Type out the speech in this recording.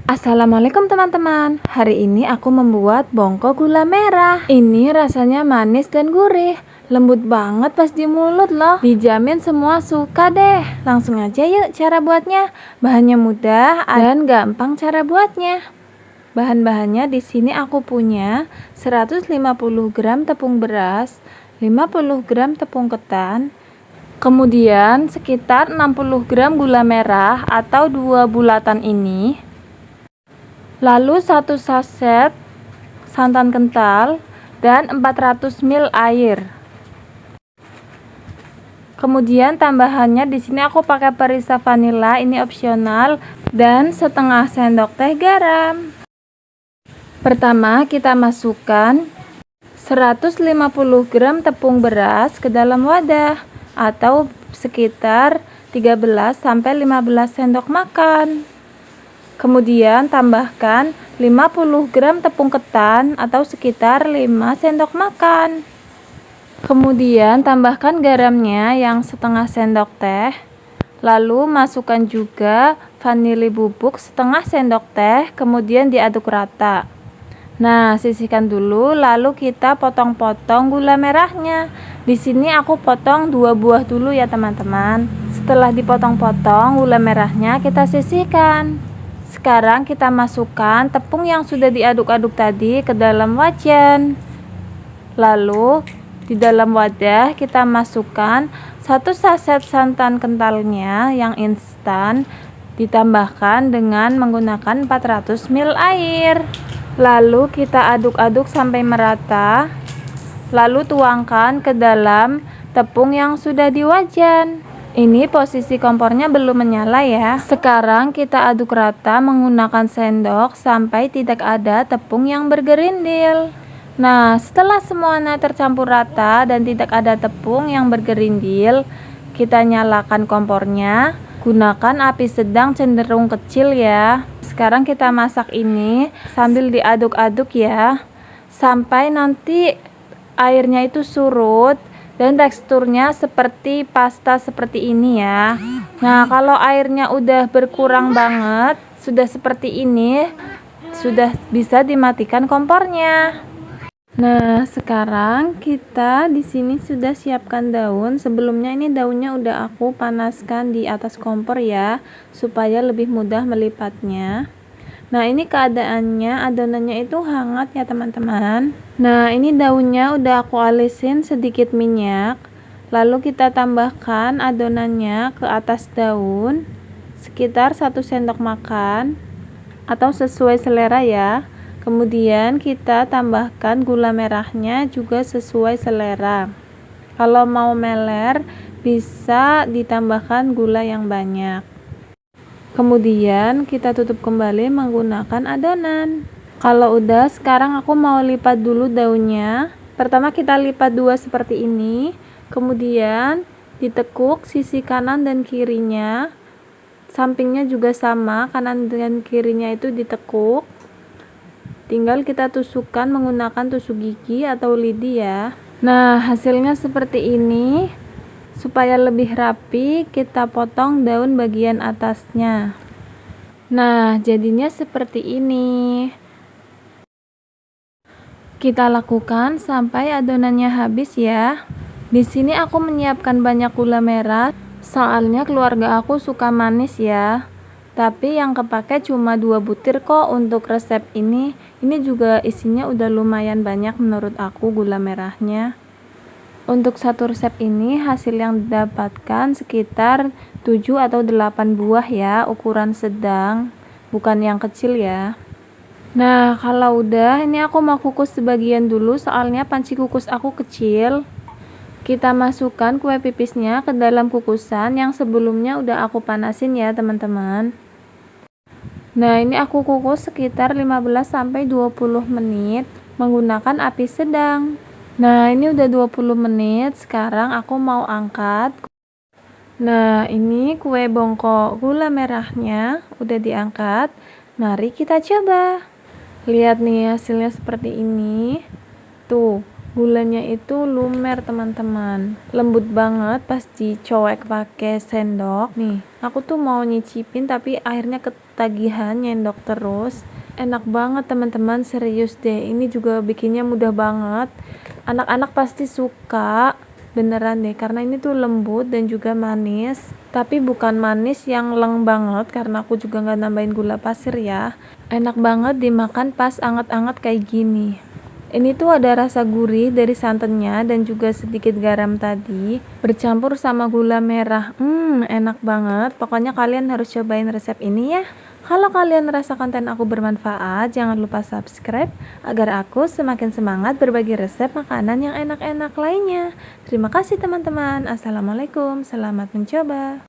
Assalamualaikum teman-teman. Hari ini aku membuat bongko gula merah. Ini rasanya manis dan gurih, lembut banget pas di mulut loh. Dijamin semua suka deh. Langsung aja yuk cara buatnya. Bahannya mudah dan gampang cara buatnya. Bahan-bahannya di sini aku punya 150 gram tepung beras, 50 gram tepung ketan, kemudian sekitar 60 gram gula merah atau 2 bulatan ini. Lalu 1 saset santan kental dan 400 ml air. Kemudian tambahannya di sini aku pakai perisa vanila, ini opsional, dan setengah sendok teh garam. Pertama kita masukkan 150 gram tepung beras ke dalam wadah atau sekitar 13 sampai 15 sendok makan. Kemudian tambahkan 50 gram tepung ketan atau sekitar 5 sendok makan. Kemudian tambahkan garamnya yang setengah sendok teh. Lalu masukkan juga vanili bubuk setengah sendok teh, kemudian diaduk rata. Nah, sisihkan dulu, lalu kita potong-potong gula merahnya. Di sini aku potong 2 buah dulu ya teman-teman. Setelah dipotong-potong gula merahnya kita sisihkan. Sekarang kita masukkan tepung yang sudah diaduk-aduk tadi ke dalam wajan. Lalu di dalam wadah kita masukkan 1 saset santan kentalnya yang instan, ditambahkan dengan menggunakan 400 ml air. Lalu kita aduk-aduk sampai merata. Lalu tuangkan ke dalam tepung yang sudah di wajan. Ini posisi kompornya belum menyala ya. Sekarang kita aduk rata menggunakan sendok sampai tidak ada tepung yang bergerindil. Nah, setelah semuanya tercampur rata dan tidak ada tepung yang bergerindil, kita nyalakan kompornya. Gunakan api sedang cenderung kecil ya. Sekarang kita masak ini sambil diaduk-aduk ya, sampai nanti airnya itu surut dan teksturnya seperti pasta seperti ini ya. Nah, kalau airnya udah berkurang banget, sudah seperti ini, sudah bisa dimatikan kompornya. Nah, sekarang kita di sini sudah siapkan daun. Sebelumnya ini daunnya udah aku panaskan di atas kompor ya, supaya lebih mudah melipatnya. Nah, ini keadaannya adonannya itu hangat ya teman-teman. Nah, ini daunnya udah aku alisin sedikit minyak. Lalu kita tambahkan adonannya ke atas daun sekitar 1 sendok makan atau sesuai selera ya. Kemudian kita tambahkan gula merahnya juga sesuai selera. Kalau mau meler bisa ditambahkan gula yang banyak. Kemudian kita tutup kembali menggunakan adonan. Kalau udah, sekarang aku mau lipat dulu daunnya. Pertama kita lipat 2 seperti ini. Kemudian ditekuk sisi kanan dan kirinya. Sampingnya juga sama, kanan dan kirinya itu ditekuk. Tinggal kita tusukkan menggunakan tusuk gigi atau lidi ya. Nah, hasilnya seperti ini. Supaya lebih rapi, kita potong daun bagian atasnya. Nah, jadinya seperti ini. Kita lakukan sampai adonannya habis ya. Di sini aku menyiapkan banyak gula merah, soalnya keluarga aku suka manis ya. Tapi yang kepake cuma 2 butir kok untuk resep ini. Ini juga isinya udah lumayan banyak menurut aku gula merahnya. Untuk satu resep ini hasil yang didapatkan sekitar 7 atau 8 buah ya, ukuran sedang, bukan yang kecil ya. Nah, kalau udah ini aku mau kukus sebagian dulu soalnya panci kukus aku kecil. Kita masukkan kue pipisnya ke dalam kukusan yang sebelumnya udah aku panasin ya teman-teman. Nah, ini aku kukus sekitar 15 sampai 20 menit menggunakan api sedang. Nah, ini udah 20 menit, sekarang aku mau angkat. Nah, ini kue bongko gula merahnya udah diangkat. Mari kita coba. Lihat nih hasilnya seperti ini. Tuh, gulanya itu lumer teman-teman. Lembut banget pas dicowek pakai sendok. Nih, aku tuh mau nyicipin tapi akhirnya ketagihan nyendok terus. Enak banget teman-teman, serius deh, ini juga bikinnya mudah banget. Anak-anak pasti suka, beneran deh, karena ini tuh lembut dan juga manis. Tapi bukan manis yang leng banget, karena aku juga nggak nambahin gula pasir ya. Enak banget dimakan pas anget-anget kayak gini. Ini tuh ada rasa gurih dari santannya dan juga sedikit garam tadi bercampur sama gula merah. Enak banget. Pokoknya kalian harus cobain resep ini ya. Kalau kalian merasa konten aku bermanfaat, jangan lupa subscribe agar aku semakin semangat berbagi resep makanan yang enak-enak lainnya. Terima kasih teman-teman. Assalamualaikum. Selamat mencoba.